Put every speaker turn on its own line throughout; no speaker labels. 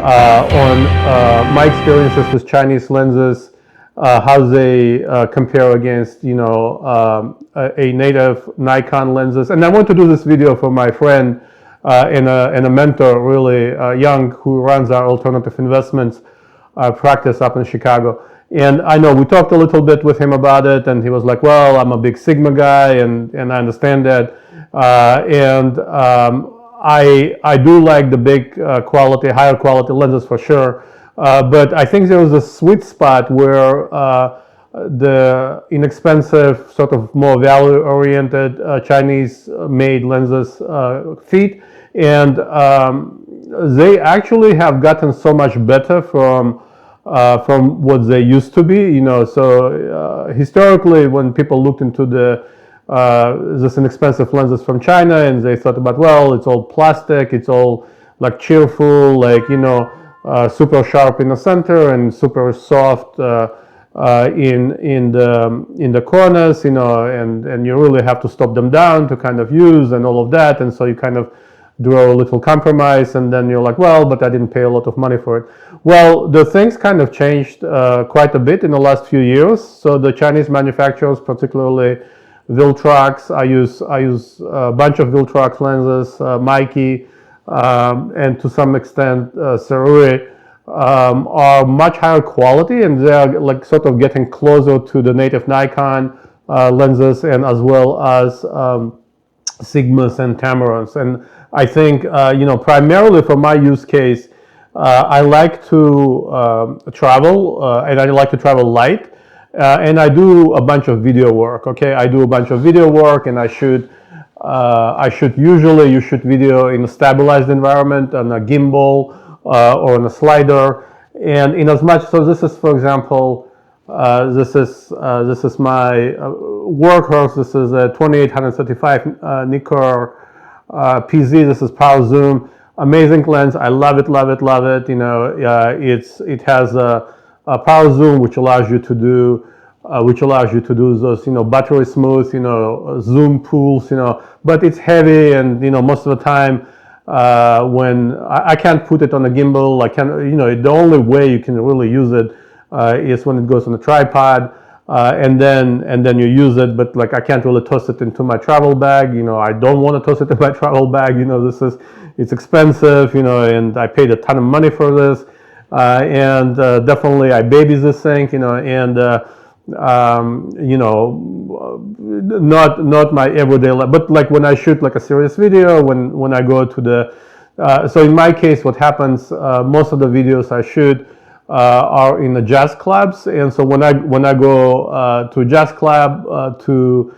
on my experiences with Chinese lenses, how they compare against, a native Nikon lenses. And I want to do this video for my friend and a mentor, really young, who runs our alternative investments practice up in Chicago. And I know we talked a little bit with him about it, and he was like, well, I'm a big Sigma guy, and I understand that. I do like the big quality, higher quality lenses for sure. But I think there was a sweet spot where the inexpensive, sort of more value-oriented Chinese-made lenses fit. And they actually have gotten so much better from what they used to be, So historically, when people looked into this inexpensive lenses from China, and they thought about, well, it's all plastic, it's all like cheerful, like super sharp in the center and super soft in the corners, and you really have to stop them down to kind of use and all of that, and so you kind of draw a little compromise, and then you're like, well, but I didn't pay a lot of money for it. Well, the things kind of changed quite a bit in the last few years. So the Chinese manufacturers, particularly Viltrox, I use a bunch of Viltrox lenses, Meike, and to some extent Serui, are much higher quality, and they are like sort of getting closer to the native Nikon lenses, and as well as Sigmas and Tamarons. And I think, primarily for my use case, I like to travel, and I like to travel light, and I do a bunch of video work. Okay, I do a bunch of video work, and I shoot usually video in a stabilized environment on a gimbal or on a slider, and in as much. So this is, for example, this is my workhorse. This is a 2835 Nikon PZ. This is power zoom, amazing lens. I love it, love it, love it. It has a power zoom which allows you to do those buttery smooth zoom pulls, but it's heavy, and most of the time when I can't put it on a gimbal, I can the only way you can really use it is when it goes on a tripod. And then you use it, but like I can't really toss it into my travel bag. I don't want to toss it in my travel bag. It's expensive, and I paid a ton of money for this, and definitely I baby this thing, and not my everyday life, but like when I shoot like a serious video, when I go to the, so in my case, what happens, most of the videos I shoot are in the jazz clubs, and so when I go to a jazz club to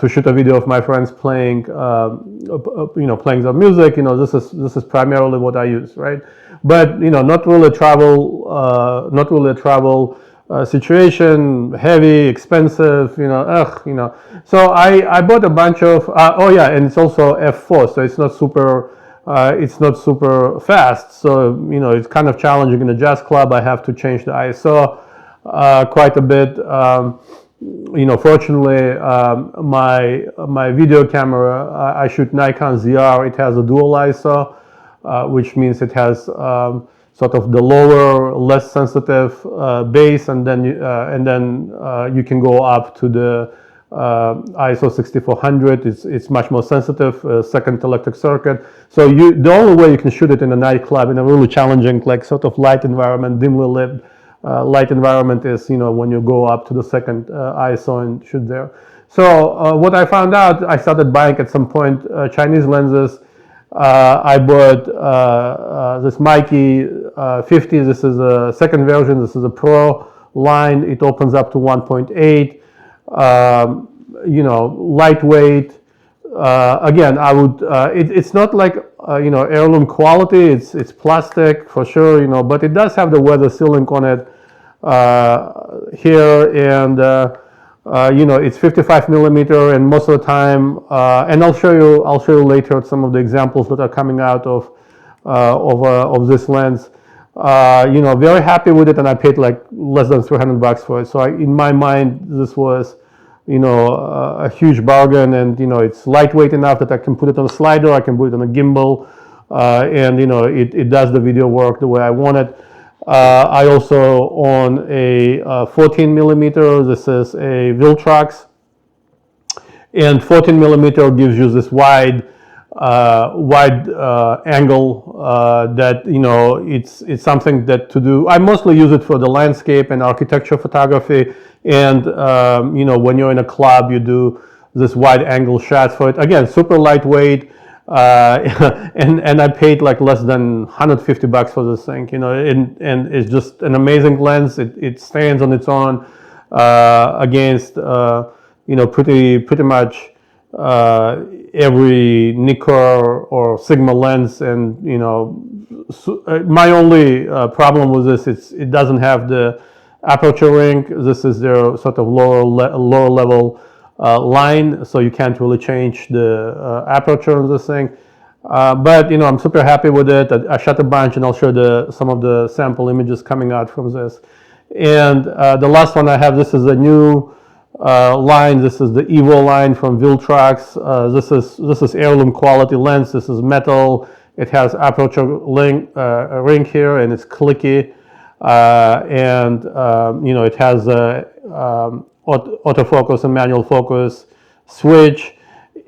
shoot a video of my friends playing playing their music, this is primarily what I use, right? But not really a travel situation, heavy, expensive, So I bought a bunch of and it's also f4, so it's not super fast, so it's kind of challenging in a jazz club. I have to change the ISO quite a bit. Fortunately, my video camera, I shoot Nikon ZR. It has a dual ISO, which means it has sort of the lower, less sensitive base, and then you can go up to the ISO 6400. It's much more sensitive, second electric circuit. So the only way you can shoot it in a nightclub in a really challenging, like sort of light environment, dimly lit light environment, is when you go up to the second ISO and shoot there. So what I found out, I started buying at some point Chinese lenses. I bought this Meike 50. This is a second version. This is a Pro line. It opens up to 1.8. Lightweight. Again, I would. It's not like heirloom quality. It's plastic for sure. But it does have the weather sealing on it here, and it's 55 millimeter, and most of the time, and I'll show you later some of the examples that are coming out of this lens. Very happy with it, and I paid like less than $300 for it. So in my mind, this was a huge bargain, and it's lightweight enough that I can put it on a slider, I can put it on a gimbal, and it does the video work the way I want it. I also own a 14 millimeter. This is a Viltrox, and 14 millimeter gives you this wide angle that it's something that to do. I mostly use it for the landscape and architecture photography, and when you're in a club, you do this wide angle shots for it. Again, super lightweight. And I paid like less than $150 for this thing, and it's just an amazing lens. It stands on its own against pretty much every Nikon or Sigma lens, and my only problem with this, it doesn't have the aperture ring. This is their sort of lower level line, so you can't really change the aperture of this thing. But I'm super happy with it. I shot a bunch, and I'll show some of the sample images coming out from this. And the last one I have, this is a new line. This is the EVO line from Viltrox. This is heirloom quality lens. This is metal. It has aperture ring here, and it's clicky. And it has autofocus and manual focus switch.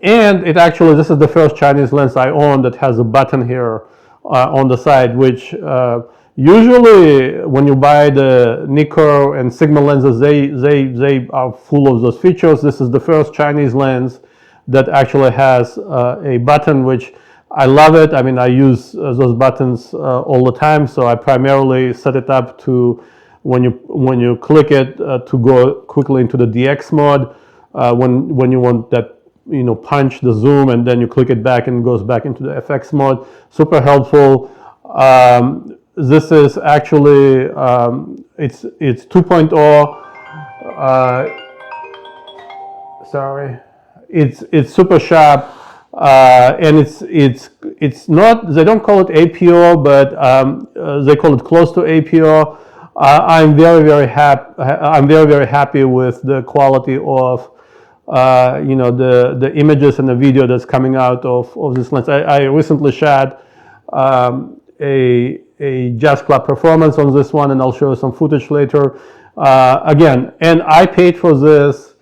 And this is the first Chinese lens I own that has a button here on the side, which usually when you buy the Nikon and Sigma lenses, they are full of those features. This is the first Chinese lens that actually has a button, which I love it. I mean, I use those buttons all the time, so I primarily set it up to when you click it to go quickly into the DX mode when you want that punch the zoom, and then you click it back and it goes back into the FX mode. Super helpful. This is actually it's 2.0. Sorry, it's super sharp, and it's not. They don't call it APO, but they call it close to APO. I'm very happy with the quality of the images and the video that's coming out of this lens. I recently shot a jazz club performance on this one, and I'll show you some footage later. Again, and I paid for this.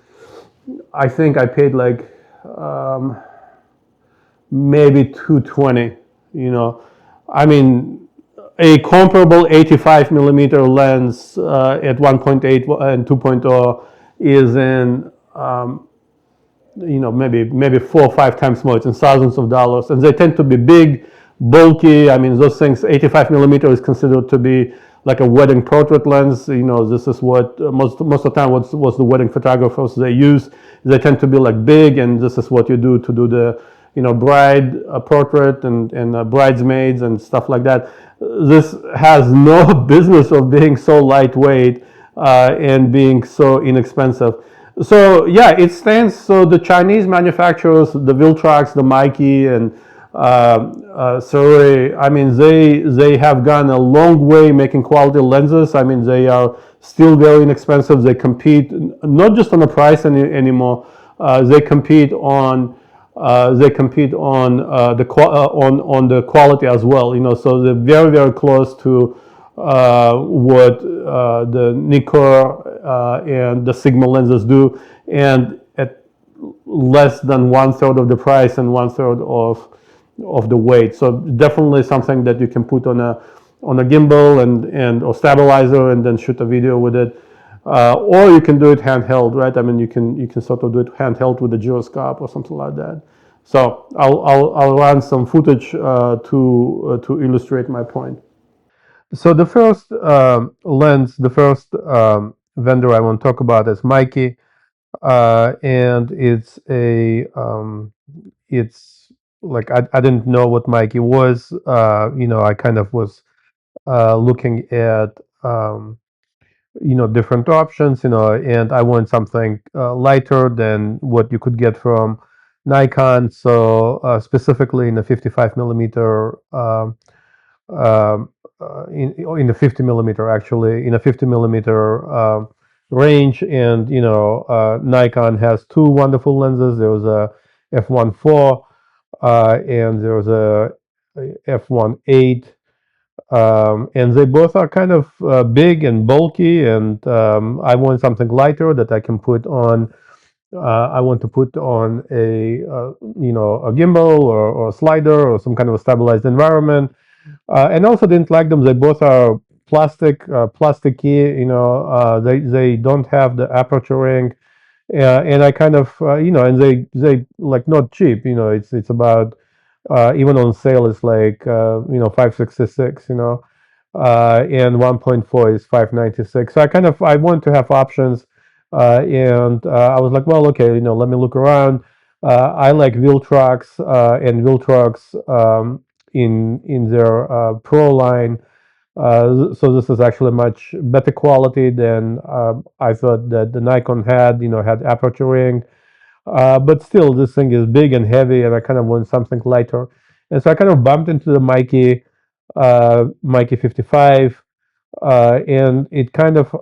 I think I paid like maybe $220. I mean, a comparable 85 millimeter lens at 1.8 and 2.0 is in maybe 4 or 5 times more. It's in thousands of dollars, and they tend to be big, bulky. I mean, those things. 85 millimeter is considered to be like a wedding portrait lens. This is what most of the time what's the wedding photographers they use. They tend to be like big, and this is what you do to do the bride portrait and bridesmaids and stuff like that. This has no business of being so lightweight and being so inexpensive. So yeah, it stands. So the Chinese manufacturers, the Viltrox, the Meike, and Surrey, I mean, they have gone a long way making quality lenses. I mean, they are still very inexpensive. They compete not just on the price anymore. They compete on the quality as well. So they're very close to what the Nikon and the Sigma lenses do, and at less than 1/3 of the price and 1/3 of the weight. So definitely something that you can put on a gimbal and or stabilizer and then shoot a video with it, or you can do it handheld, right? I mean, you can sort of do it handheld with a gyroscope or something like that. So I'll run some footage to illustrate my point. So the first lens, the first vendor I want to talk about is Meike, and it's like I didn't know what Meike was. I kind of was looking at different options, and I want something lighter than what you could get from Nikon. So specifically in the 55 millimeter. In the 50 millimeter, actually, in a 50 millimeter range. And Nikon has two wonderful lenses. There was a f1.4 and there was a f1.8, and they both are kind of big and bulky, and I want something lighter that I can put on. I want to put on a gimbal or a slider or some kind of a stabilized environment. And also didn't like them. They both are plasticky. They don't have the aperture ring. And I kind of and they like not cheap. It's about even on sale it's like 566. And 1.4 is 596. So I want to have options, and I was like, well, okay, let me look around. I like Viltrox and Viltrox in their Pro line. So this is actually much better quality than I thought that the Nikon had. Had aperture ring, but still this thing is big and heavy, and I kind of want something lighter. And so I kind of bumped into the Meike 55, and it kind of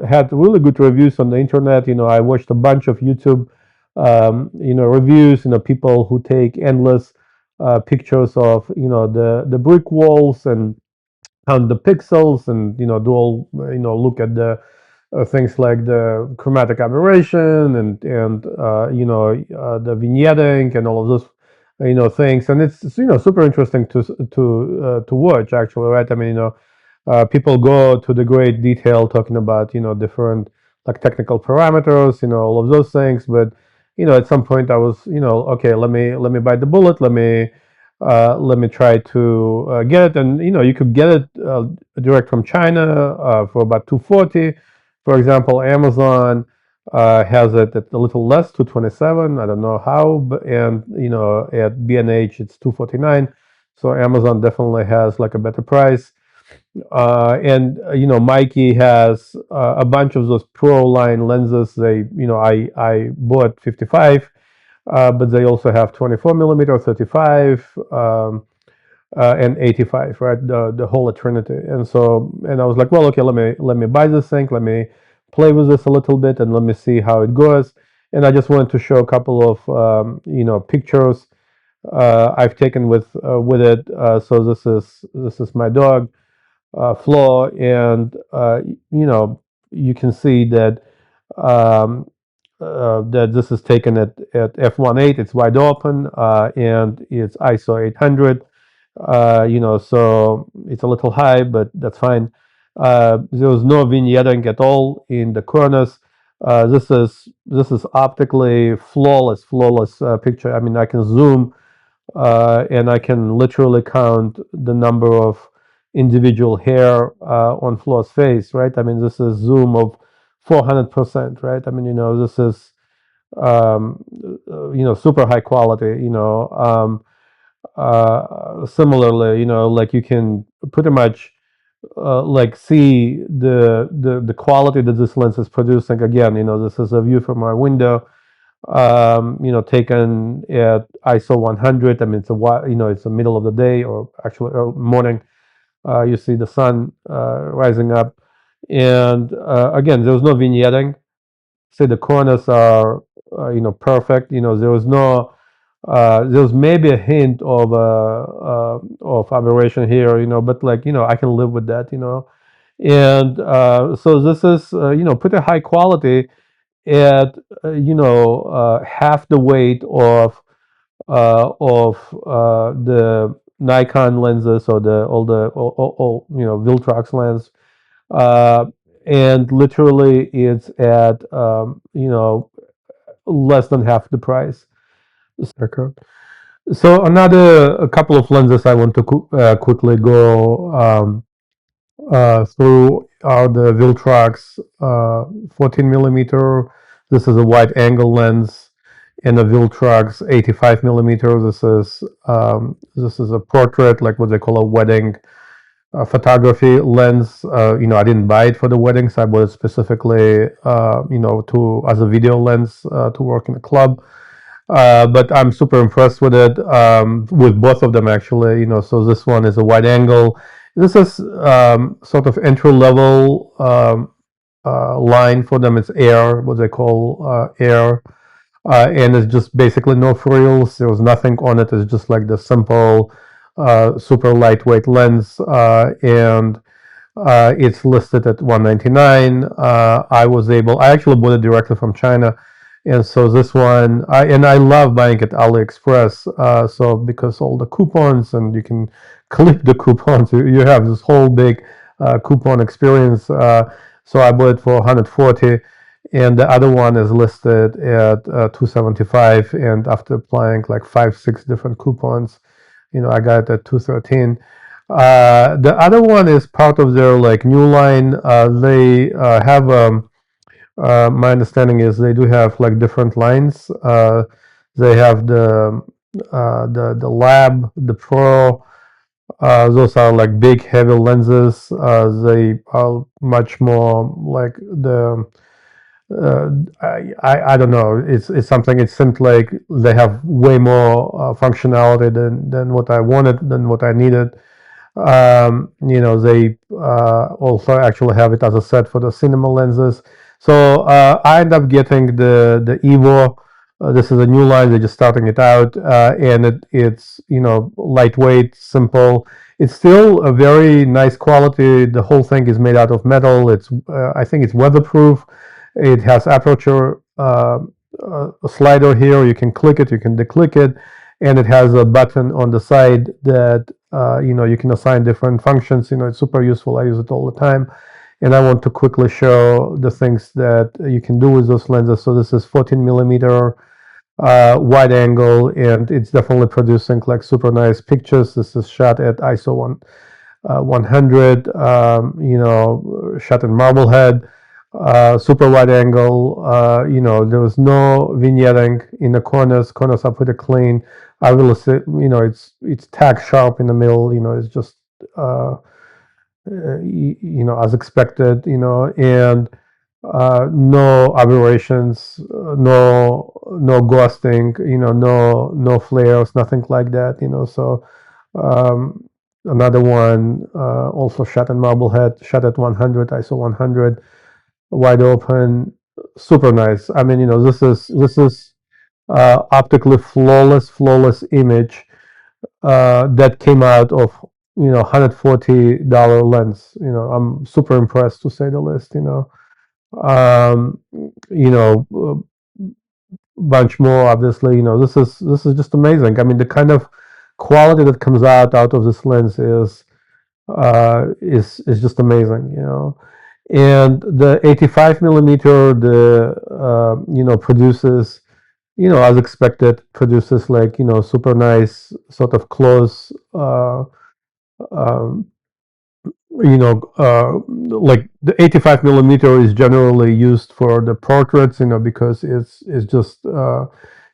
had really good reviews on the internet. I watched a bunch of YouTube reviews. People who take endless pictures of the brick walls and count the pixels, and do all look at the things like the chromatic aberration and the vignetting and all of those things. And it's super interesting to watch, actually, right? I mean, people go to the great detail talking about different like technical parameters, all of those things. But at some point I was okay, let me bite the bullet. Let me try to get it. And you could get it direct from China for about 240. For example, Amazon has it at a little less, 227. I don't know how, but and at B&H it's 249. So Amazon definitely has like a better price. And Meike has a bunch of those pro line lenses. I bought 55, but they also have 24 millimeter, 35, and 85, right? The whole Trinity. And I was like, well, okay, let me buy this thing, let me play with this a little bit, and let me see how it goes. And I just wanted to show a couple of pictures I've taken with it. So this is my dog, Flo, and you can see that that this is taken at f1.8. It's wide open, and it's ISO 800. So it's a little high, but that's fine. There was no vignetting at all in the corners. This is optically flawless picture. I mean, I can zoom, and I can literally count the number of individual hair on Flo's face, right? I mean, this is zoom of 400%, right? I mean, this is super high quality. Similarly, like you can pretty much like see the quality that this lens is producing. Again, this is a view from our window, taken at ISO 100. I mean, it's the middle of the day, or actually morning. You see the sun rising up, and again, there was no vignetting. Say the corners are perfect. There was maybe a hint of aberration here, but like I can live with that. And so this is pretty high quality at half the weight of the Nikon lenses, or all Viltrox lens, uh, and literally it's at less than half the price. Okay. So a couple of lenses I want to quickly go through are the Viltrox 14 millimeter. This is a wide angle lens, and the Viltrox 85 millimeter. This is a portrait, like what they call a wedding photography lens. I didn't buy it for the weddings. I bought it specifically, as a video lens to work in a club. But I'm super impressed with it, with both of them actually. So this one is a wide angle. This is sort of entry level line for them. It's AIR, what they call AIR, and it's just basically no frills. There was nothing on it. It's just like the simple super lightweight lens, and it's listed at 199. I actually bought it directly from China, and so this one, I love buying at AliExpress. So because all the coupons and you can click the coupons, you have this whole big coupon experience. So I bought it for 140, and the other one is listed at 275. And after applying like 5, 6 different coupons, I got it at 213. The other one is part of their like new line. They have my understanding is they do have like different lines. They have the Lab, the Pro. Those are like big, heavy lenses. They are much more like the I don't know. It's something. It seemed like they have way more functionality than what I wanted, than what I needed. They also actually have it as a set for the cinema lenses. So I end up getting the EVO. This is a new line. They're just starting it out, and it's lightweight, simple. It's still a very nice quality. The whole thing is made out of metal. I think it's weatherproof. It has aperture a slider here. You can click it, you can declick it, and it has a button on the side that you can assign different functions. It's super useful. I use it all the time, and I want to quickly show the things that you can do with those lenses. So this is 14 millimeter wide angle, and it's definitely producing like super nice pictures. This is shot at ISO 100, shot in Marblehead, super wide angle. There was no vignetting in the corners. Corners are pretty clean. I will say, it's tack sharp in the middle. It's just as expected. And no aberrations, no ghosting. No flares, nothing like that. So another one also shot in Marblehead, shot at 100, ISO 100, wide open, super nice. I mean, this is optically flawless image that came out of $140 lens. I'm super impressed, to say the least. Um, bunch more, obviously. This is just amazing. I mean, the kind of quality that comes out of this lens is just amazing. And the 85 millimeter, produces, as expected, produces like, super nice sort of close, um, like the 85 millimeter is generally used for the portraits, because it's just,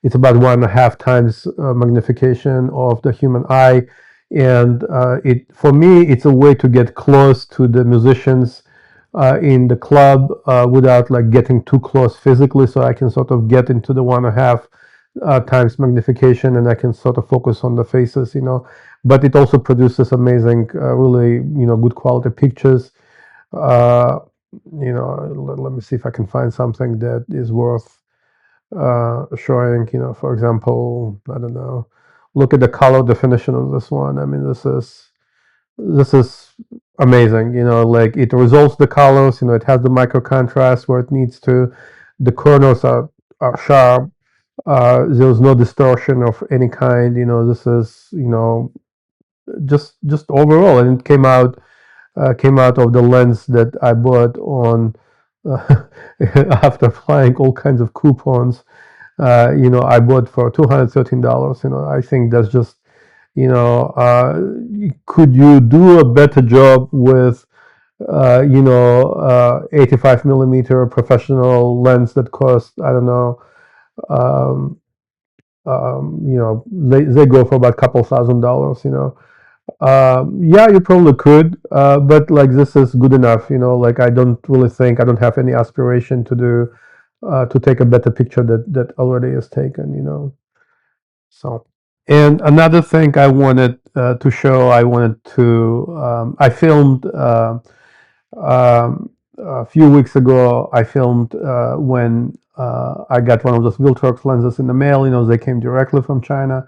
it's about 1.5 times magnification of the human eye. And for me, it's a way to get close to the musicians in the club without like getting too close physically, so I can sort of get into the 1.5 times magnification, and I can sort of focus on the faces. But it also produces amazing, really, good quality pictures. Let me see if I can find something that is worth showing. For example, I don't know. Look at the color definition of this one. I mean, this is amazing. Like it resolves the colors. It has the micro contrast where it needs to. The corners are sharp. There's no distortion of any kind. This is just overall, and it came out of the lens that I bought on after applying all kinds of coupons. I bought for $213. I think that's just, could you do a better job with 85 millimeter professional lens that cost, I don't know, they go for about a couple $1,000. Yeah, you probably could, but like this is good enough. Like I don't have any aspiration to take a better picture that already is taken. So. And another thing I wanted to show, I filmed a few weeks ago. I filmed when I got one of those Viltrox lenses in the mail. They came directly from China.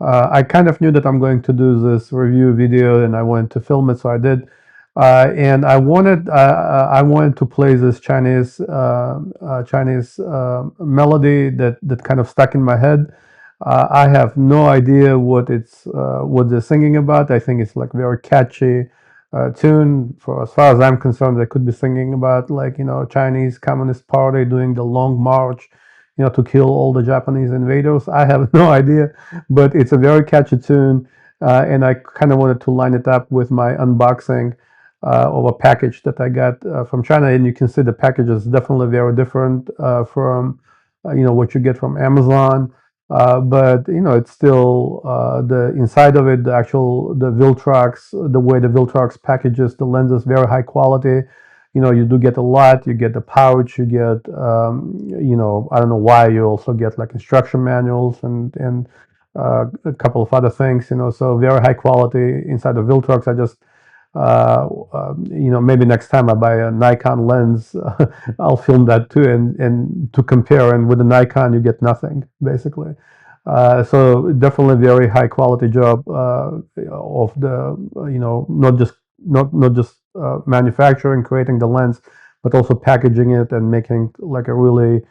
I kind of knew that I'm going to do this review video, and I wanted to film it, so I did. And I wanted to play this Chinese melody that kind of stuck in my head. I have no idea what they're singing about. I think it's like very catchy tune. For as far as I'm concerned, they could be singing about, like, Chinese Communist Party doing the long march, to kill all the Japanese invaders. I have no idea, but it's a very catchy tune, and I kind of wanted to line it up with my unboxing of a package that I got from China. And you can see the package is definitely very different from what you get from Amazon. But it's still the inside of it, the Viltrox, the way the Viltrox packages the lenses, very high quality. You do get a lot. You get the pouch. You get, I don't know why. You also get like instruction manuals and a couple of other things. So very high quality inside the Viltrox. I just maybe next time I buy a Nikon lens, I'll film that too, and to compare. And with the Nikon, you get nothing basically. So definitely very high quality job of the not just manufacturing, creating the lens, but also packaging it and making like a really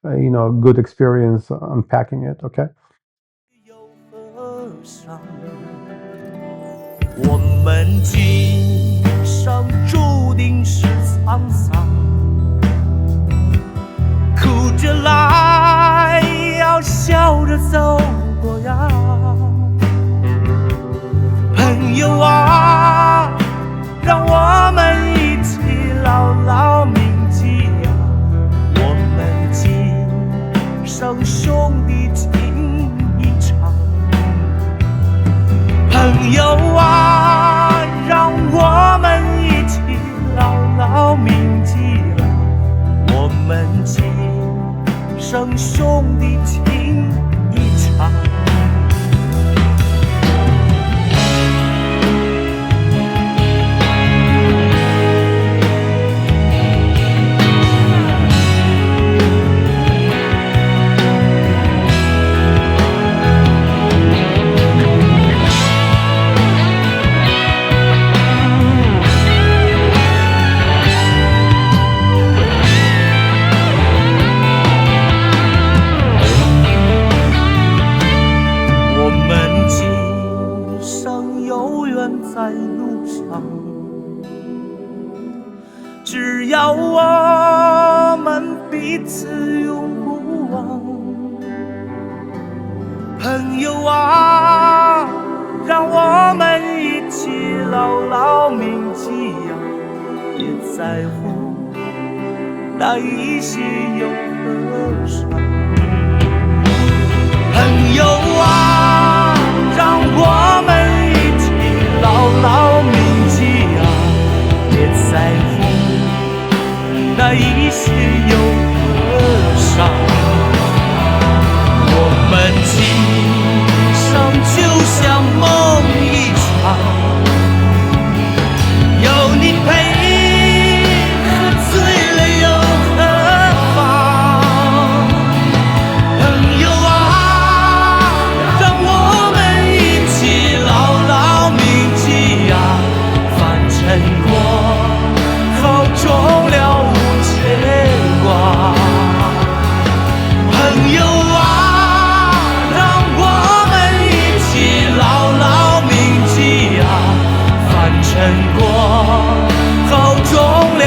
good experience unpacking it. Okay.
我们今生注定是沧桑，哭着来，要笑着走过呀。朋友啊，让我们一起牢牢铭记呀，我们今生兄弟情一场。朋友啊，让我们一起牢牢铭记了我们今生兄弟情一场。在路上，只要我们彼此永不忘。朋友啊，让我们一起牢牢铭记呀，别在乎那一些又何伤。朋友啊，让我们牢牢铭记啊，别在乎那一些又何伤。我们今生就像梦一场，有你陪，喝醉了又何妨？朋友啊，让我们一起牢牢铭记呀，凡尘过后终了无牵挂。朋友啊，让我们一起牢牢铭记呀，凡尘过后终了